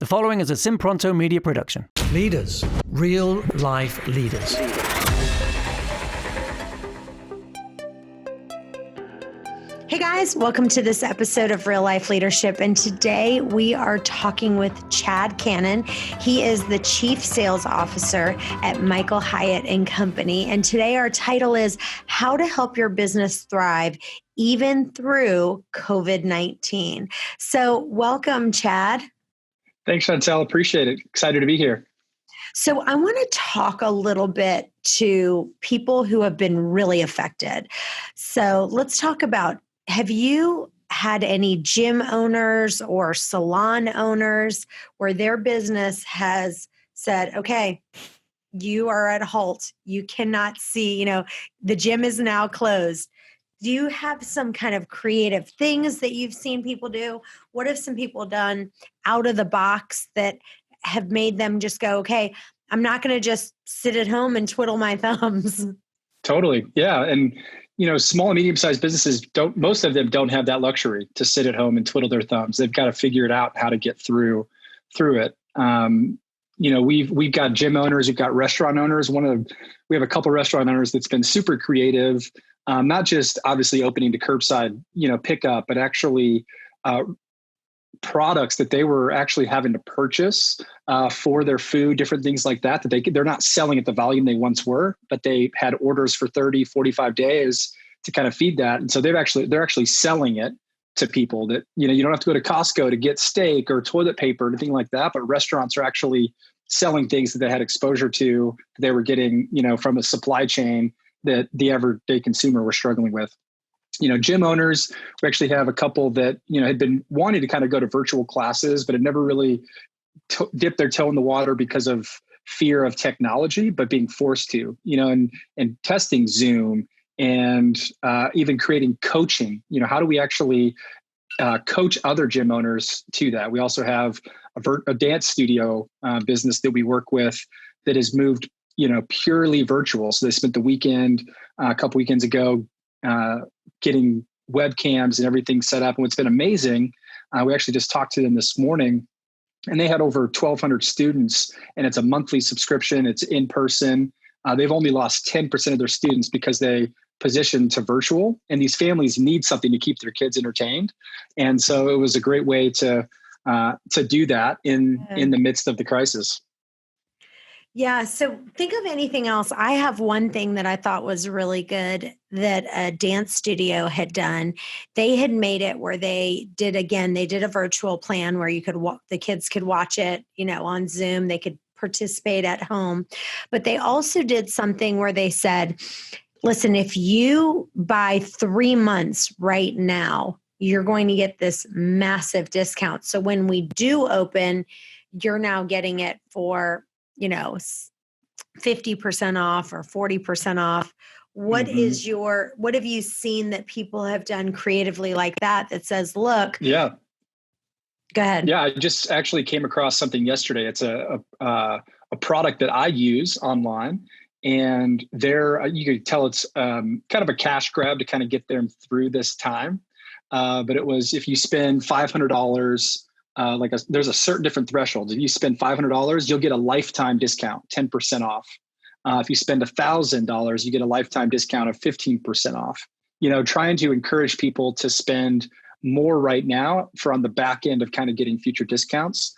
The following is a Simpronto media production. Leaders, real life leaders. Hey guys, welcome to this episode of Real Life Leadership. And today we are talking with Chad Cannon. He is the Chief Sales Officer at Michael Hyatt and Company. And today our title is How to Help Your Business Thrive Even Through COVID-19. So welcome, Chad. Thanks, Chantel. Appreciate it. Excited to be here. So I want to talk a little bit to people who have been really affected. So let's talk about, have you had any gym owners or salon owners where their business has said, okay, you are at a halt. You cannot see, the gym is now closed. Do you have some kind of creative things that you've seen people do? What have some people done out of the box that have made them just go, okay, I'm not going to just sit at home and twiddle my thumbs? Totally. Yeah. And, small and medium-sized businesses most of them don't have that luxury to sit at home and twiddle their thumbs. They've got to figure it out how to get through it. We've got gym owners, we've got restaurant owners. We have a couple restaurant owners that's been super creative. Not just obviously opening to curbside, pickup, but actually products that they were actually having to purchase for their food, different things like that they're not selling at the volume they once were, but they had orders for 30, 45 days to kind of feed that. And so they're actually selling it to people that, you don't have to go to Costco to get steak or toilet paper or anything like that, but restaurants are actually selling things that they had exposure to, that they were getting, from a supply chain that the everyday consumer were struggling with. Gym owners, we actually have a couple that, had been wanting to kind of go to virtual classes, but had never really dipped their toe in the water because of fear of technology, but being forced to, and testing Zoom and even creating coaching. How do we actually coach other gym owners to that? We also have a dance studio business that we work with that has moved purely virtual. So they spent the weekend, a couple weekends ago, getting webcams and everything set up. And what's been amazing, we actually just talked to them this morning, and they had over 1,200 students, and it's a monthly subscription. It's in person. They've only lost 10% of their students because they positioned to virtual, and these families need something to keep their kids entertained. And so it was a great way to do that in the midst of the crisis. Yeah. So think of anything else. I have one thing that I thought was really good that a dance studio had done. They had made it where they did a virtual plan where you could the kids could watch it, on Zoom. They could participate at home. But they also did something where they said, listen, if you buy 3 months right now, you're going to get this massive discount. So when we do open, you're now getting it for 50% off or 40% off. What have you seen that people have done creatively like that says, look, yeah, go ahead. Yeah. I just actually came across something yesterday. It's a product that I use online, and you could tell it's kind of a cash grab to kind of get them through this time. But it was, if you spend $500, there's a certain different threshold. If you spend $500, you'll get a lifetime discount, 10% off. If you spend $1,000, you get a lifetime discount of 15% off. Trying to encourage people to spend more right now for on the back end of kind of getting future discounts.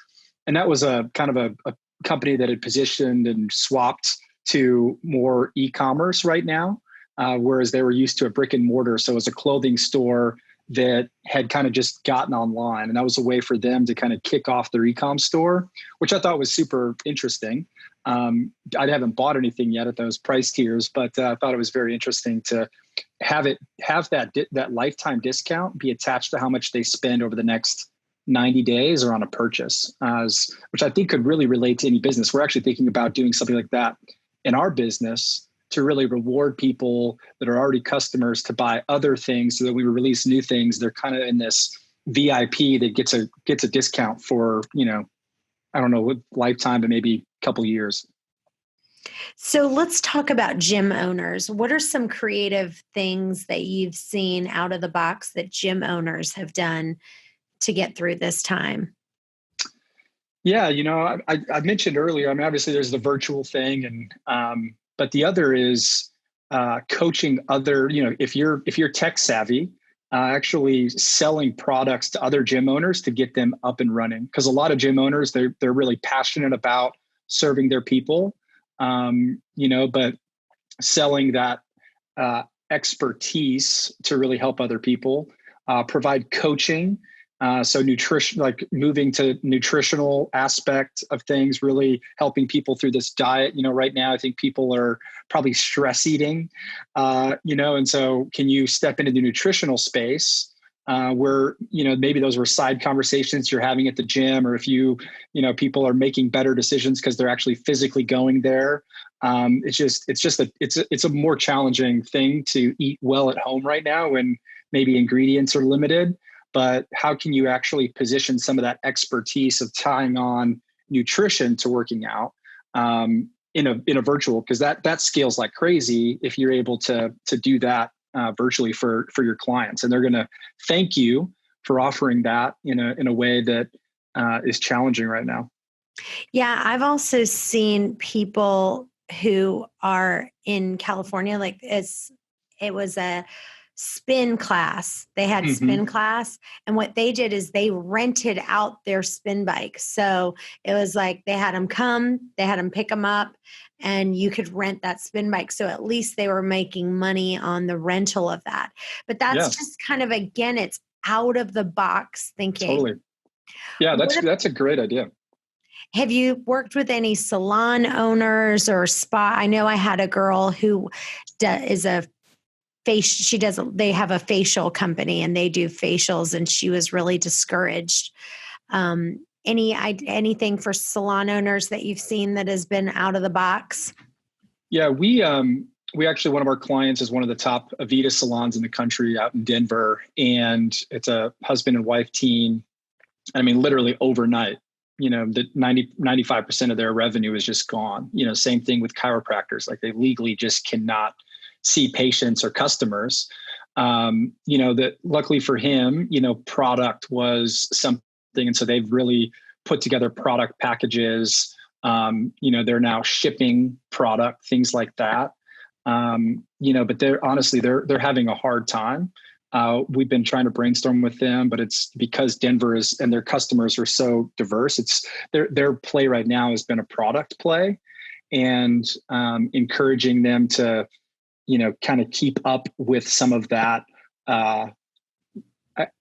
And that was a kind of a company that had positioned and swapped to more e-commerce right now, whereas they were used to a brick and mortar. So it was a clothing store that had kind of just gotten online. And that was a way for them to kind of kick off their e-com store, which I thought was super interesting. I haven't bought anything yet at those price tiers, but I thought it was very interesting to have that lifetime discount be attached to how much they spend over the next 90 days or on a purchase, which I think could really relate to any business. We're actually thinking about doing something like that in our business to really reward people that are already customers to buy other things, so that we release new things. They're kind of in this VIP that gets a discount for, I don't know, lifetime, but maybe a couple years. So let's talk about gym owners. What are some creative things that you've seen out of the box that gym owners have done to get through this time? Yeah, I mentioned earlier, I mean, obviously there's the virtual thing but the other is coaching other, if you're tech savvy, actually selling products to other gym owners to get them up and running. Because a lot of gym owners, they're really passionate about serving their people, but selling that expertise to really help other people, provide coaching. So nutrition, like moving to nutritional aspect of things, really helping people through this diet. Right now, I think people are probably stress eating, and so can you step into the nutritional space where, maybe those were side conversations you're having at the gym, or if people are making better decisions because they're actually physically going there. It's a more challenging thing to eat well at home right now when maybe ingredients are limited. But how can you actually position some of that expertise of tying on nutrition to working out in a virtual? Because that scales like crazy if you're able to do that virtually for your clients, and they're going to thank you for offering that in a way that is challenging right now. Yeah, I've also seen people who are in California, like it was a spin class. They had spin class, and what they did is they rented out their spin bike. So it was like they had them come, they had them pick them up, and you could rent that spin bike. So at least they were making money on the rental of that. But that's just kind of, again, it's out of the box thinking. Totally. Yeah, that's a great idea. Have you worked with any salon owners or spa? I know I had a girl who is they have a facial company and they do facials, and she was really discouraged. Anything for salon owners that you've seen that has been out of the box? Yeah, we actually, one of our clients is one of the top Avita salons in the country out in Denver, and it's a husband and wife team. I mean, literally overnight, the 95% of their revenue is just gone. Same thing with chiropractors. Like, they legally just cannot see patients or customers. That luckily for him, product was something. And so they've really put together product packages. They're now shipping product, things like that. But they're having a hard time. We've been trying to brainstorm with them, but it's because Denver and their customers are so diverse. It's their play right now has been a product play, and encouraging them to, kind of keep up with some of that. I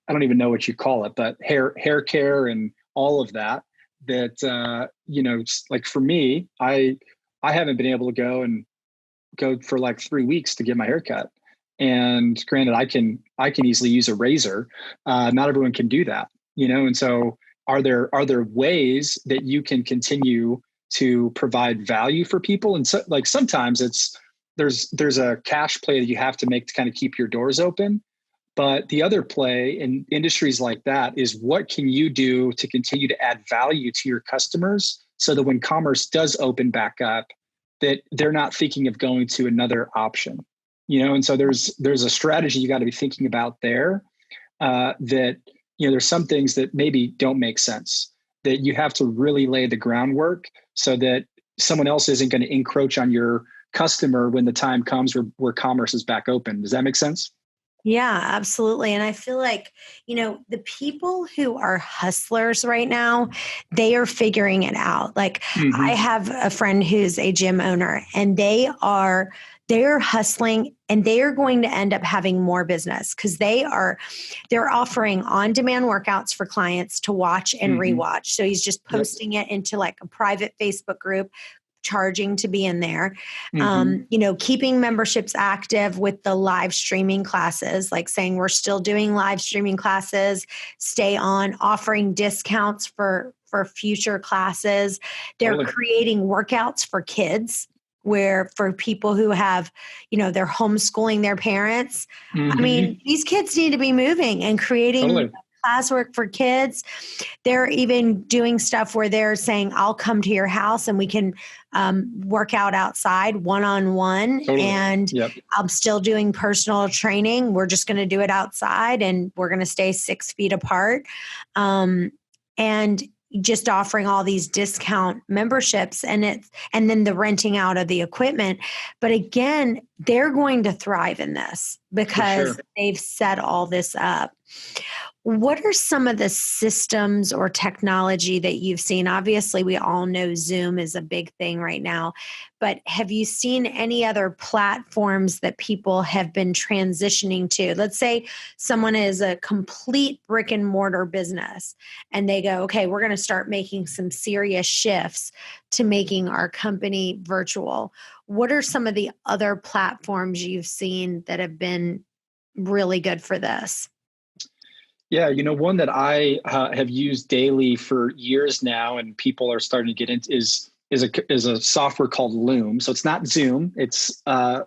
don't even know what you call it, but hair care and all of that. Like for me, I haven't been able to go for like 3 weeks to get my hair cut. And granted, I can easily use a razor. Not everyone can do that, And so, are there ways that you can continue to provide value for people? And so, like, sometimes there's a cash play that you have to make to kind of keep your doors open. But the other play in industries like that is, what can you do to continue to add value to your customers so that when commerce does open back up, that they're not thinking of going to another option, And so there's a strategy you got to be thinking about there. That there's some things that maybe don't make sense, that you have to really lay the groundwork so that someone else isn't going to encroach on your customer when the time comes where commerce is back open. Does that make sense? Yeah, absolutely. And I feel like, the people who are hustlers right now, they are figuring it out. Like, I have a friend who's a gym owner, and they're hustling, and they are going to end up having more business because they're offering on-demand workouts for clients to watch and rewatch. So he's just posting it into like a private Facebook group, charging to be in there, keeping memberships active with the live streaming classes, like saying we're still doing live streaming classes, stay on, offering discounts for future classes. They're creating workouts for kids, where for people who have, they're homeschooling their parents. I mean, these kids need to be moving and creating classwork for kids. They're even doing stuff where they're saying, I'll come to your house and we can work out outside one-on-one. And I'm still doing personal training. We're just going to do it outside, and we're going to stay 6 feet apart. And just offering all these discount memberships and then the renting out of the equipment. But again, they're going to thrive in this because they've set all this up. What are some of the systems or technology that you've seen? Obviously, we all know Zoom is a big thing right now, but have you seen any other platforms that people have been transitioning to? Let's say someone is a complete brick and mortar business and they go, okay, we're going to start making some serious shifts to making our company virtual. What are some of the other platforms you've seen that have been really good for this? Yeah, one that I have used daily for years now, and people are starting to get into is a software called Loom. So it's not Zoom; it's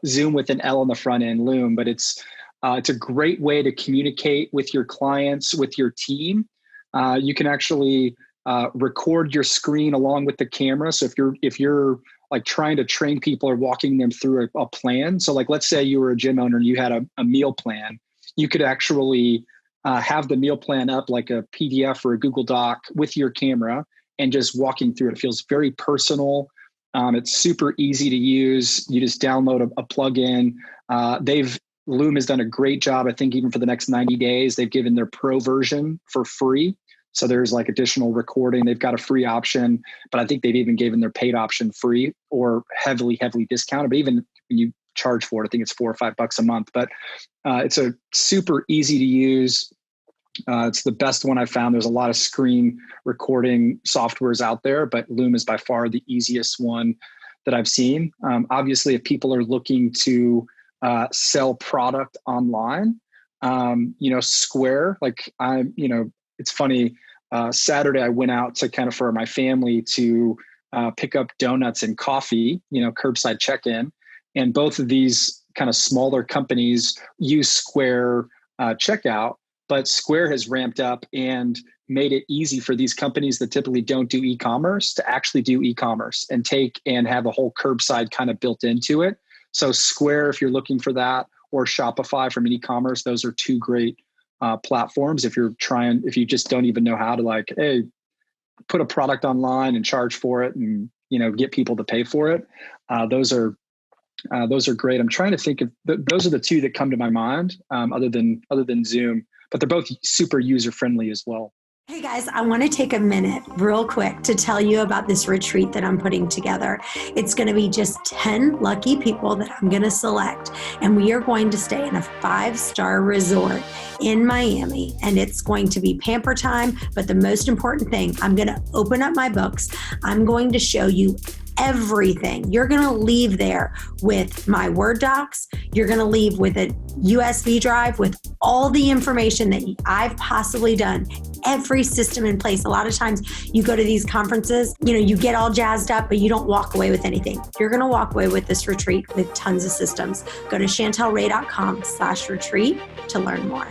Zoom with an L on the front end, Loom. But it's a great way to communicate with your clients, with your team. You can actually record your screen along with the camera. So if you're like trying to train people or walking them through a plan. So like, let's say you were a gym owner and you had a meal plan, you could actually have the meal plan up like a PDF or a Google Doc with your camera and just walking through it. It feels very personal. It's super easy to use. You just download a plugin. Loom has done a great job. I think even for the next 90 days, they've given their pro version for free. So there's like additional recording. They've got a free option, but I think they've even given their paid option free or heavily discounted. But even when you charge for it, I think it's $4 or $5 a month, but it's a super easy to use. It's the best one I've found. There's a lot of screen recording softwares out there, but Loom is by far the easiest one that I've seen. Obviously, if people are looking to sell product online, Square, it's funny. Saturday, I went out to kind of for my family to pick up donuts and coffee, curbside check-in. And both of these kind of smaller companies use Square checkout, but Square has ramped up and made it easy for these companies that typically don't do e-commerce to actually do e-commerce and have a whole curbside kind of built into it. So Square, if you're looking for that, or Shopify from an e-commerce, those are two great platforms. If you just don't even know how to put a product online and charge for it and, get people to pay for it. Those are great. I'm trying to think of those are the two that come to my mind, other than Zoom, but they're both super user friendly as well. Hey guys, I want to take a minute real quick to tell you about this retreat that I'm putting together. It's going to be just 10 lucky people that I'm going to select, and we are going to stay in a 5-star resort in Miami, and it's going to be pamper time. But the most important thing, I'm going to open up my books. I'm going to show you everything. You're going to leave there with my Word docs. You're going to leave with a USB drive with all the information that I've possibly done, every system in place. A lot of times you go to these conferences, you get all jazzed up, but you don't walk away with anything. You're going to walk away with this retreat with tons of systems. Go to chantelray.com/retreat to learn more.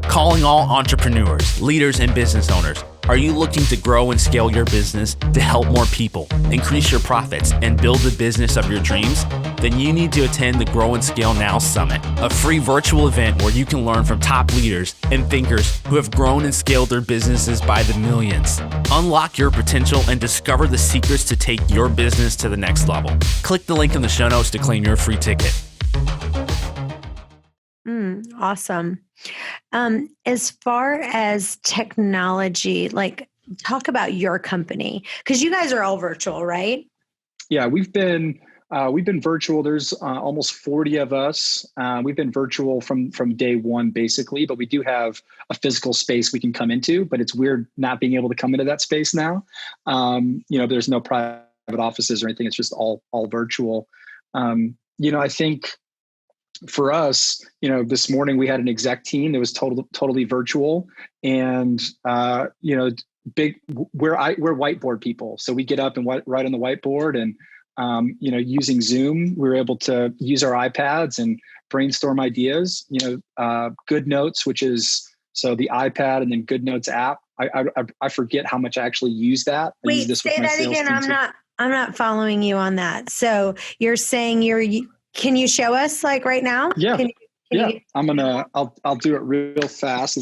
Calling all entrepreneurs, leaders, and business owners. Are you looking to grow and scale your business to help more people, increase your profits, and build the business of your dreams? Then you need to attend the Grow and Scale Now Summit, a free virtual event where you can learn from top leaders and thinkers who have grown and scaled their businesses by the millions. Unlock your potential and discover the secrets to take your business to the next level. Click the link in the show notes to claim your free ticket. Awesome. As far as technology, talk about your company, because you guys are all virtual, right? Yeah, we've been virtual. There's almost 40 of us. We've been virtual from day one, basically, but we do have a physical space we can come into, but it's weird not being able to come into that space now. There's no private offices or anything. It's just all virtual. I think for us, this morning we had an exec team that was totally virtual, and we're whiteboard people. So we get up and write on the whiteboard, and using Zoom, we were able to use our iPads and brainstorm ideas. Good Notes, which is the iPad, and then Good Notes app. I forget how much I actually use that. Wait, say that again. I'm not following you on that. So you're saying can you show us right now? Yeah. I'll do it real fast.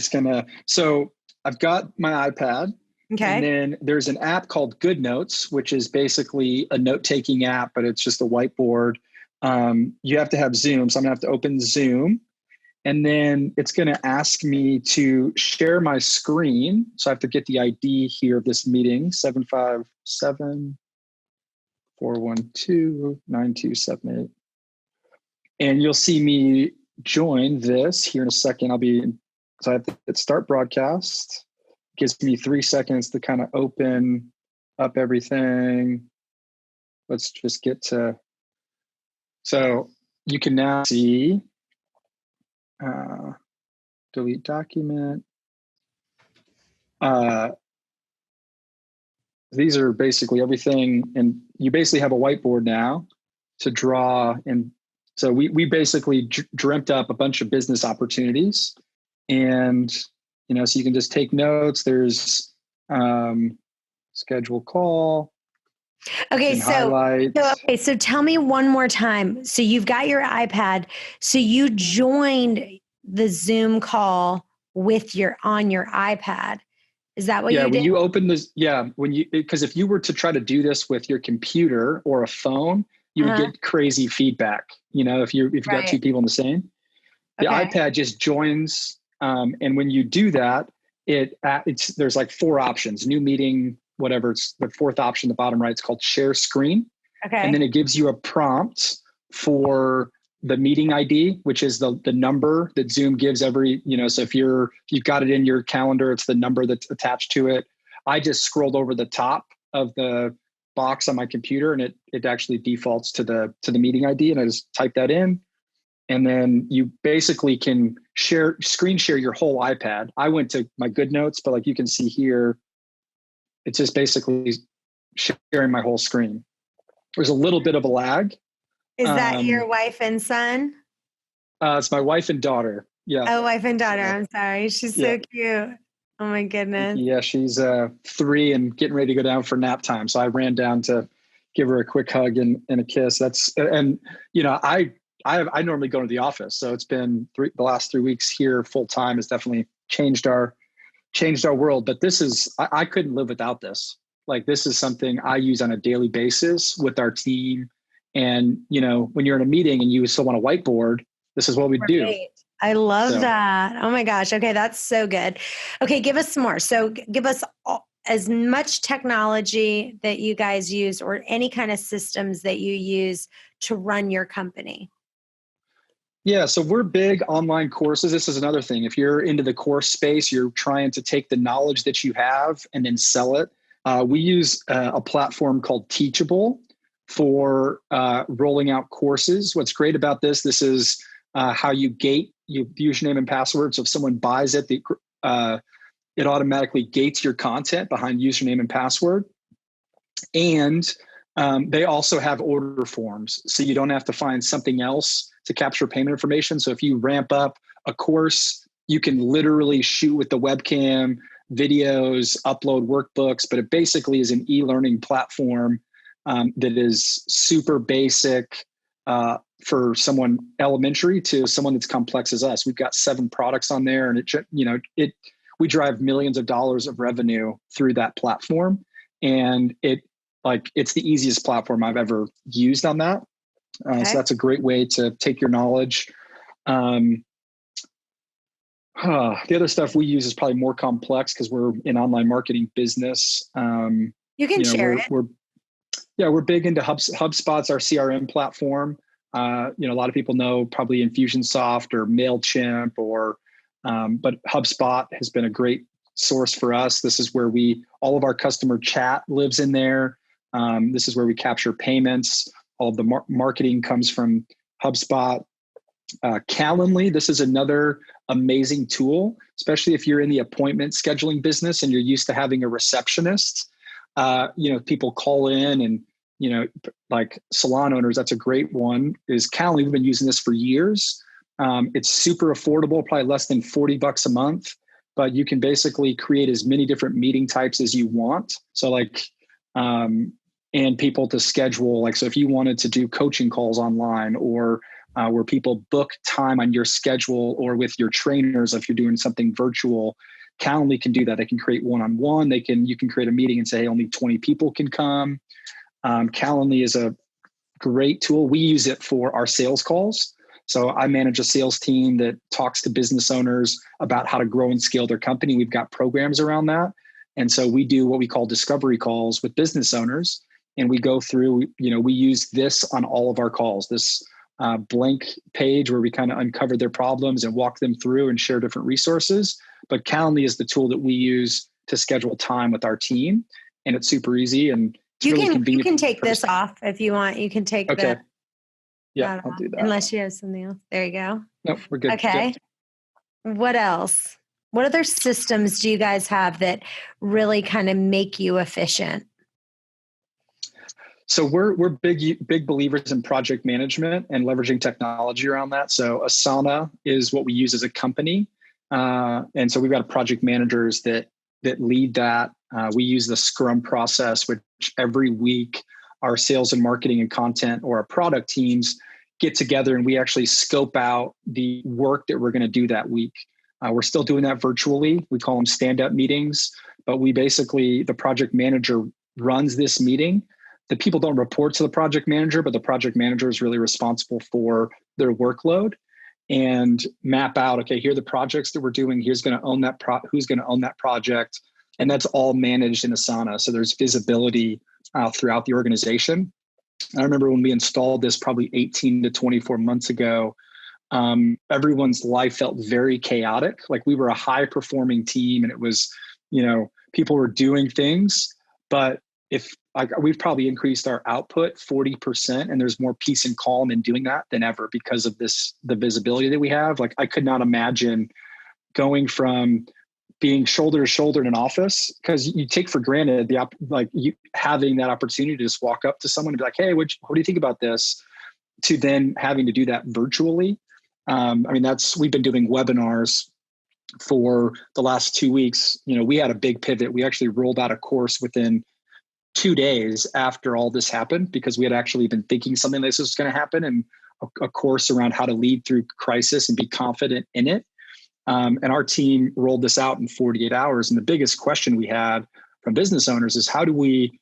So I've got my iPad, Okay. And then there's an app called Good Notes, which is basically a note-taking app, but it's just a whiteboard. You have to have Zoom. So I'm gonna have to open Zoom. And then it's going to ask me to share my screen. So I have to get the ID here of this meeting, 757-412-9278. And you'll see me join this here in a second. So I have to hit start broadcast. Gives me 3 seconds to kind of open up everything. Let's just get to, so you can now see, delete document. These are basically everything, and you basically have a whiteboard now to draw. And so we basically dreamt up a bunch of business opportunities, and so you can just take notes. There's schedule call. Okay, so tell me one more time. So you've got your iPad. So you joined the Zoom call on your iPad. Is that what you did? When you open this, because if you were to try to do this with your computer or a phone, you would get crazy feedback. If you've got two people in the same, the iPad just joins. And when you do that, there's like 4 options: new meeting, whatever. It's the 4th option, the bottom right. It's called share screen. Okay. And then it gives you a prompt for the meeting ID, which is the number that Zoom gives every, so if you've got it in your calendar, it's the number that's attached to it. I just scrolled over the top of the box on my computer, and it actually defaults to the meeting ID, and I just type that in. And then you basically can screen share your whole iPad. I went to my Good Notes, but like you can see here, it's just basically sharing my whole screen. There's a little bit of a lag. Is that your wife and son? It's my wife and daughter. Yeah. Oh, wife and daughter. I'm sorry. She's so cute. Oh my goodness. Yeah, she's 3 and getting ready to go down for nap time. So I ran down to give her a quick hug and a kiss. I normally go to the office, so it's been the last 3 weeks here full time has definitely changed our world. But this is, I couldn't live without this. Like, this is something I use on a daily basis with our team. And, when you're in a meeting and you still want a whiteboard, this is what we do. I love that. Oh my gosh. Okay. That's so good. Okay. Give us some more. So give us as much technology that you guys use or any kind of systems that you use to run your company. Yeah, so we're big online courses. This is another thing. If you're into the course space, you're trying to take the knowledge that you have and then sell it. We use a platform called Teachable for rolling out courses. What's great about this is how you gate your username and password. So if someone buys it, it automatically gates your content behind username and password. And they also have order forms, so you don't have to find something else to capture payment information. So if you ramp up a course, you can literally shoot with the webcam, videos, upload workbooks, but it basically is an e-learning platform that is super basic for someone elementary to someone that's complex as us. We've got 7 products on there, and we drive millions of dollars of revenue through that platform. And it's the easiest platform I've ever used on that. So that's a great way to take your knowledge. The other stuff we use is probably more complex because we're in online marketing business. You can share it. We're big into HubSpot's our CRM platform. A lot of people know probably Infusionsoft or MailChimp but HubSpot has been a great source for us. This is where all of our customer chat lives in there. This is where we capture payments. All of the marketing comes from HubSpot. Calendly, this is another amazing tool, especially if you're in the appointment scheduling business and you're used to having a receptionist. People call in and, like salon owners, that's a great one, is Calendly. We've been using this for years. It's super affordable, probably less than $40 a month, but you can basically create as many different meeting types as you want. So and people to schedule, so if you wanted to do coaching calls online or where people book time on your schedule or with your trainers, if you're doing something virtual, Calendly can do that. They can create one-on-one. You can create a meeting and say, hey, only 20 people can come. Calendly is a great tool. We use it for our sales calls. So I manage a sales team that talks to business owners about how to grow and scale their company. We've got programs around that. And so we do what we call discovery calls with business owners. And we go through, we use this on all of our calls, this blank page where we kind of uncover their problems and walk them through and share different resources. But Calendly is the tool that we use to schedule time with our team. And it's super easy. And it's really convenient. You can take this off if you want. You can take Okay. Yeah, I'll do that. Unless you have something else. There you go. Nope, we're good. Okay. Good. What else? What other systems do you guys have that really kind of make you efficient? So we're big believers in project management and leveraging technology around that. So Asana is what we use as a company. And so we've got project managers that lead that. We use the Scrum process, which every week our sales and marketing and content or our product teams get together and we actually scope out the work that we're going to do that week. We're still doing that virtually. We call them stand-up meetings, but the project manager runs this meeting. The people don't report to the project manager, but the project manager is really responsible for their workload and map out, okay, here are the projects that we're doing. Who's going to own that project? And that's all managed in Asana. So there's visibility throughout the organization. I remember when we installed this probably 18 to 24 months ago, everyone's life felt very chaotic. Like we were a high performing team and it was, people were doing things, but we've probably increased our output 40% and there's more peace and calm in doing that than ever because of the visibility that we have. Like I could not imagine going from being shoulder to shoulder in an office because you take for granted you having that opportunity to just walk up to someone and be like, hey, what do you think about this? To then having to do that virtually. We've been doing webinars for the last 2 weeks. We had a big pivot. We actually rolled out a course within 2 days after all this happened because we had actually been thinking something like this was going to happen and a course around how to lead through crisis and be confident in it. And our team rolled this out in 48 hours. And the biggest question we had from business owners is how do we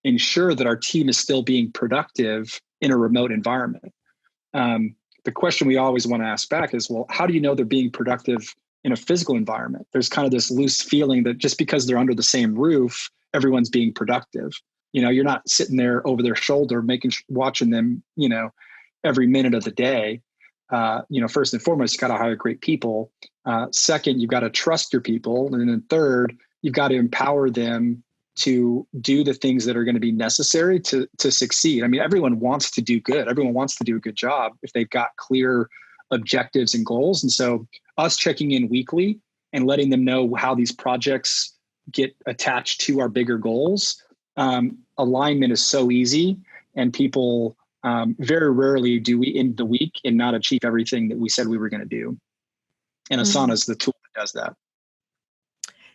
ensure that our team is still being productive in a remote environment? The question we always want to ask back is, well, how do you know they're being productive in a physical environment? There's kind of this loose feeling that just because they're under the same roof, everyone's being productive. You're not sitting there over their shoulder, watching them, every minute of the day. First and foremost, you got to hire great people. Second, you've got to trust your people. And then third, you've got to empower them to do the things that are going to be necessary to succeed. Everyone wants to do good. Everyone wants to do a good job if they've got clear objectives and goals. And so us checking in weekly and letting them know how these projects get attached to our bigger goals. Alignment is so easy and people very rarely do we end the week and not achieve everything that we said we were going to do. And Asana is the tool that does that.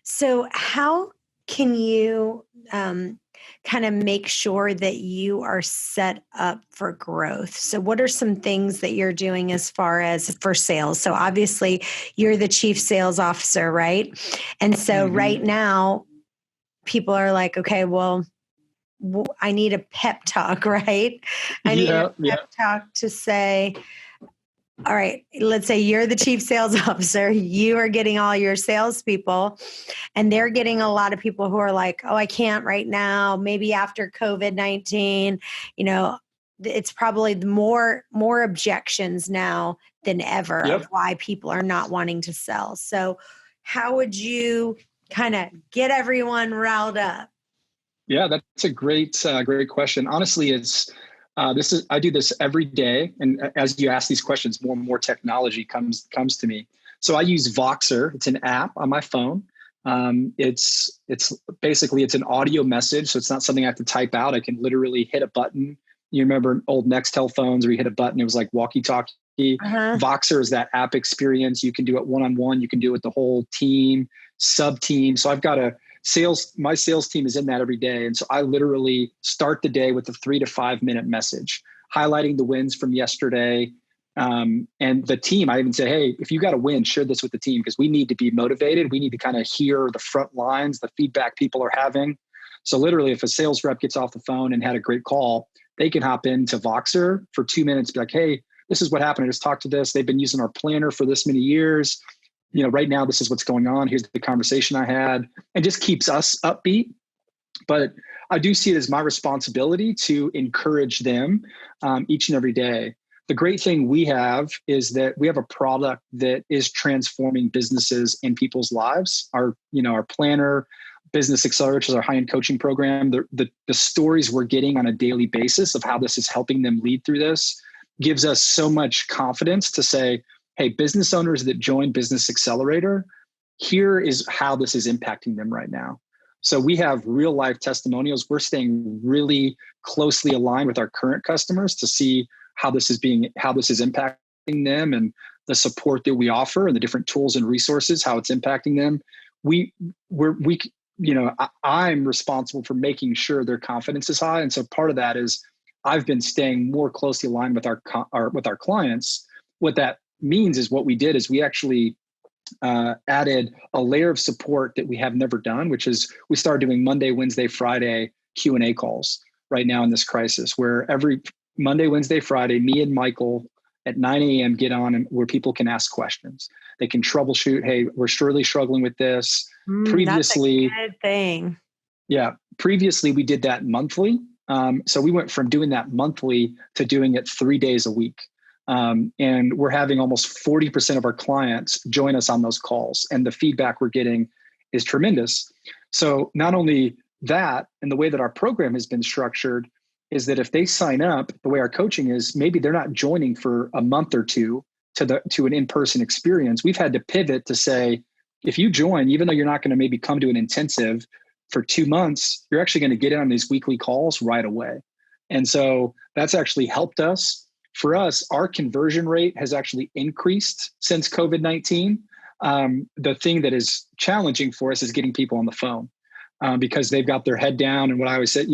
So how can you kind of make sure that you are set up for growth? So what are some things that you're doing as far as for sales? So obviously you're the chief sales officer, right? And so right now people are like, okay, well, I need a pep talk, right? I need a pep talk to say, all right, let's say you're the chief sales officer. You are getting all your salespeople and they're getting a lot of people who are like, oh, I can't right now. Maybe after COVID-19, it's probably more objections now than ever of why people are not wanting to sell. So how would you kind of get everyone riled up? Yeah, that's a great question. Honestly, I do this every day. And as you ask these questions, more and more technology comes to me. So I use Voxer. It's an app on my phone. It's basically an audio message. So it's not something I have to type out. I can literally hit a button. You remember old Nextel phones where you hit a button, it was like walkie-talkie. Voxer is that app experience. You can do it one-on-one. You can do it with the whole team, sub-team. So I've got my sales team is in that every day. And so I literally start the day with a 3 to 5 minute message, highlighting the wins from yesterday, And the team, I even say, hey, if you got to win, share this with the team, because we need to be motivated. We need to kind of hear the front lines, the feedback people are having. So literally, if a sales rep gets off the phone and had a great call, they can hop into Voxer for 2 minutes, be like, hey, this is what happened. I just talked to this. They've been using our planner for this many years. Right now, this is what's going on. Here's the conversation I had, and just keeps us upbeat. But I do see it as my responsibility to encourage them each and every day. The great thing we have is that we have a product that is transforming businesses and people's lives. Our planner, Business Accelerator, which is our high-end coaching program, the stories we're getting on a daily basis of how this is helping them lead through this gives us so much confidence to say, hey, business owners that join Business Accelerator, here is how this is impacting them right now. So we have real life testimonials. We're staying really closely aligned with our current customers to see how this is impacting them, and the support that we offer and the different tools and resources, how it's impacting them. I'm responsible for making sure their confidence is high. And so part of that is I've been staying more closely aligned with our clients. What that means is what we did is we actually added a layer of support that we have never done, which is we started doing Monday, Wednesday, Friday Q&A calls right now in this crisis, where every Monday, Wednesday, Friday, me and Michael at 9 a.m. get on, and where people can ask questions. They can troubleshoot. Hey, we're surely struggling with this. Previously, that's a good thing. Yeah. Previously, we did that monthly. So we went from doing that monthly to doing it 3 days a week. And we're having almost 40% of our clients join us on those calls. And the feedback we're getting is tremendous. So not only that, and the way that our program has been structured is that if they sign up, the way our coaching is, maybe they're not joining for a month or two to an in-person experience. We've had to pivot to say, if you join, even though you're not going to maybe come to an intensive for 2 months, you're actually going to get in on these weekly calls right away. And so that's actually helped us. For us, our conversion rate has actually increased since COVID-19. The thing that is challenging for us is getting people on the phone because they've got their head down. And what I always say,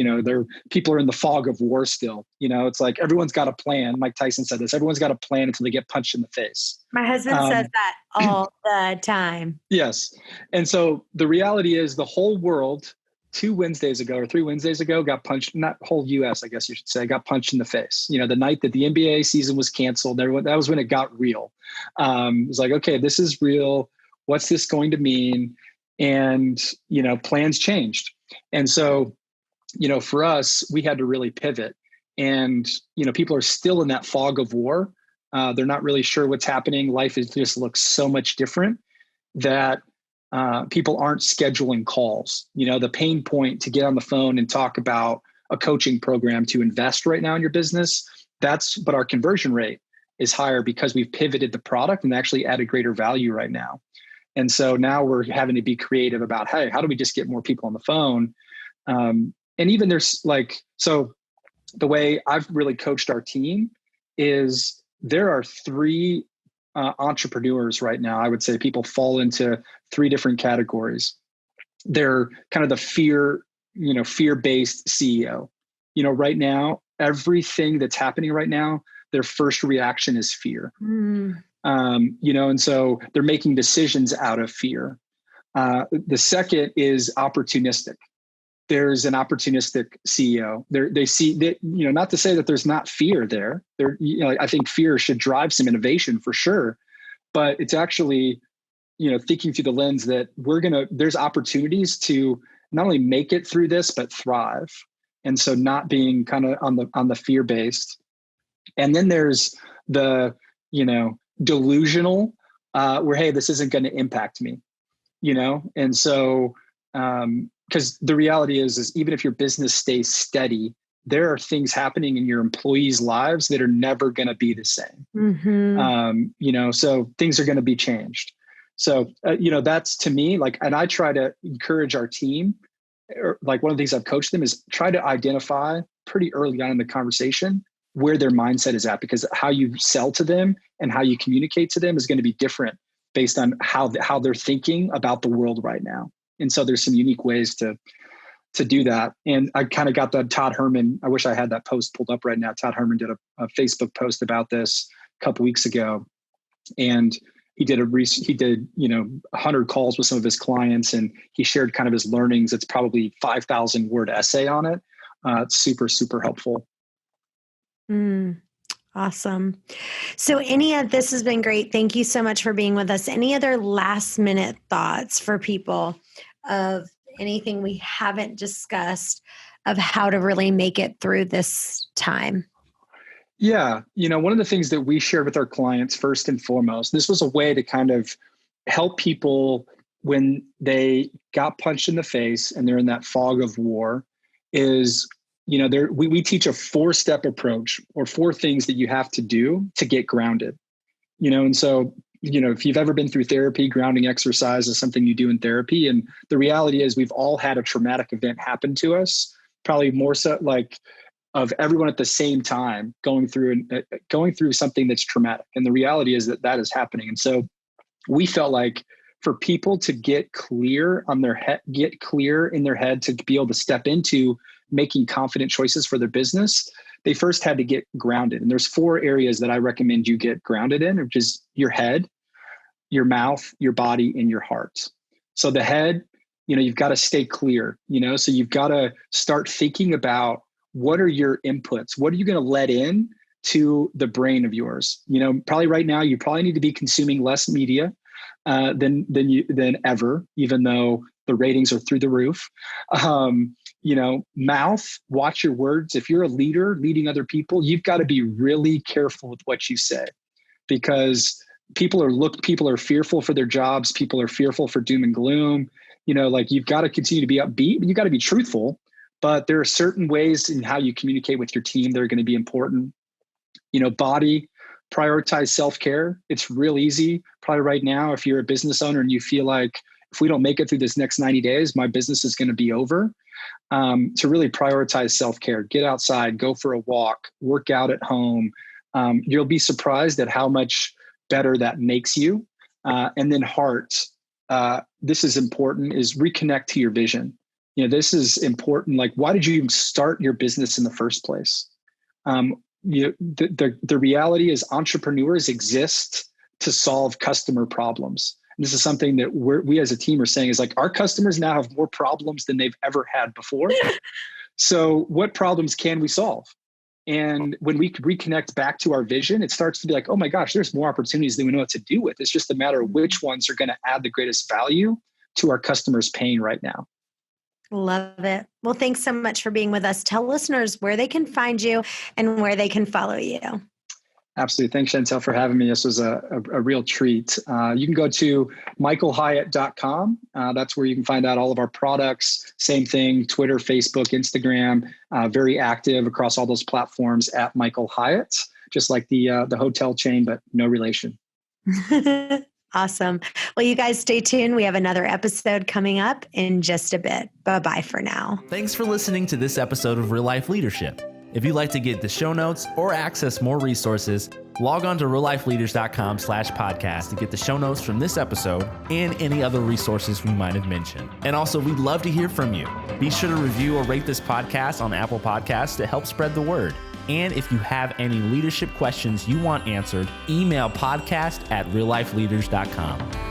people are in the fog of war still. It's like everyone's got a plan. Mike Tyson said this. Everyone's got a plan until they get punched in the face. My husband says that all the time. Yes. And so the reality is the whole world 2 Wednesdays ago or 3 Wednesdays ago got punched, not whole US, I guess you should say, got punched in the face. The night that the NBA season was canceled, that was when it got real. It was like, okay, this is real. What's this going to mean? And, plans changed. And so, for us, we had to really pivot. And, people are still in that fog of war. They're not really sure what's happening. Life just looks so much different that people aren't scheduling calls. The pain point to get on the phone and talk about a coaching program to invest right now in your business, but our conversion rate is higher because we've pivoted the product and actually added greater value right now. And so now we're having to be creative about, hey, how do we just get more people on the phone? And even so the way I've really coached our team is there are 3 entrepreneurs right now. I would say people fall into 3 different categories. They're kind of the fear-based CEO. Right now, everything that's happening right now, their first reaction is fear. And so they're making decisions out of fear. The second is opportunistic. There's an opportunistic CEO. They see that, not to say that there's not fear there. I think fear should drive some innovation for sure, but it's actually, thinking through the lens that there's opportunities to not only make it through this, but thrive. And so not being kind of on the fear based. And then there's the, delusional, where, hey, this isn't going to impact me, And so, because the reality is even if your business stays steady, there are things happening in your employees' lives that are never going to be the same. So things are going to be changed. So, that's to me, and I try to encourage our team, one of the things I've coached them is try to identify pretty early on in the conversation where their mindset is at, because how you sell to them and how you communicate to them is going to be different based on how they're thinking about the world right now. And so there's some unique ways to do that. And I kind of got that Todd Herman. I wish I had that post pulled up right now. Todd Herman did a Facebook post about this. a couple weeks ago, and he did 100 calls with some of his clients, and he shared kind of his learnings. It's probably 5,000 word essay on it. It's super, super helpful. Awesome. So this has been great. Thank you so much for being with us. Any other last minute thoughts for people of anything we haven't discussed of how to really make it through this time? Yeah. One of the things that we shared with our clients, first and foremost, this was a way to kind of help people when they got punched in the face and they're in that fog of war, is, we teach a 4-step approach, or 4 things that you have to do to get grounded, and so, if you've ever been through therapy, grounding exercise is something you do in therapy. And the reality is we've all had a traumatic event happen to us, probably more so like of everyone at the same time going through something that's traumatic. And the reality is that is happening. And so we felt like for people to get clear in their head to be able to step into making confident choices for their business, they first had to get grounded. And there's 4 areas that I recommend you get grounded in, which is your head, your mouth, your body, and your heart. So the head, you've got to stay clear, so you've got to start thinking about what are your inputs? What are you going to let in to the brain of yours? Probably right now, you probably need to be consuming less media than ever, even though the ratings are through the roof. Mouth, watch your words. If you're a leader leading other people, you've got to be really careful with what you say, because people are fearful for their jobs. People are fearful for doom and gloom. You've got to continue to be upbeat, but you got to be truthful. But there are certain ways in how you communicate with your team that are going to be important. Body, prioritize self-care. It's real easy. Probably right now, if you're a business owner and you feel like, if we don't make it through this next 90 days, my business is going to be over. To really prioritize self-care, get outside, go for a walk, work out at home. You'll be surprised at how much better that makes you. And then heart, this is important, is reconnect to your vision. This is important. Like, why did you even start your business in the first place? The reality is entrepreneurs exist to solve customer problems. And this is something that we as a team are saying is like, our customers now have more problems than they've ever had before. So what problems can we solve? And when we reconnect back to our vision, it starts to be like, oh my gosh, there's more opportunities than we know what to do with. It's just a matter of which ones are going to add the greatest value to our customers' pain right now. Love it. Well, thanks so much for being with us. Tell listeners where they can find you and where they can follow you. Absolutely. Thanks, Chantel, for having me. This was a real treat. You can go to michaelhyatt.com. That's where you can find out all of our products. Same thing, Twitter, Facebook, Instagram, very active across all those platforms at Michael Hyatt, just like the hotel chain, but no relation. Awesome. Well, you guys stay tuned. We have another episode coming up in just a bit. Bye-bye for now. Thanks for listening to this episode of Real Life Leadership. If you'd like to get the show notes or access more resources, log on to reallifeleaders.com/podcast to get the show notes from this episode and any other resources we might have mentioned. And also, we'd love to hear from you. Be sure to review or rate this podcast on Apple Podcasts to help spread the word. And if you have any leadership questions you want answered, email podcast@reallifeleaders.com.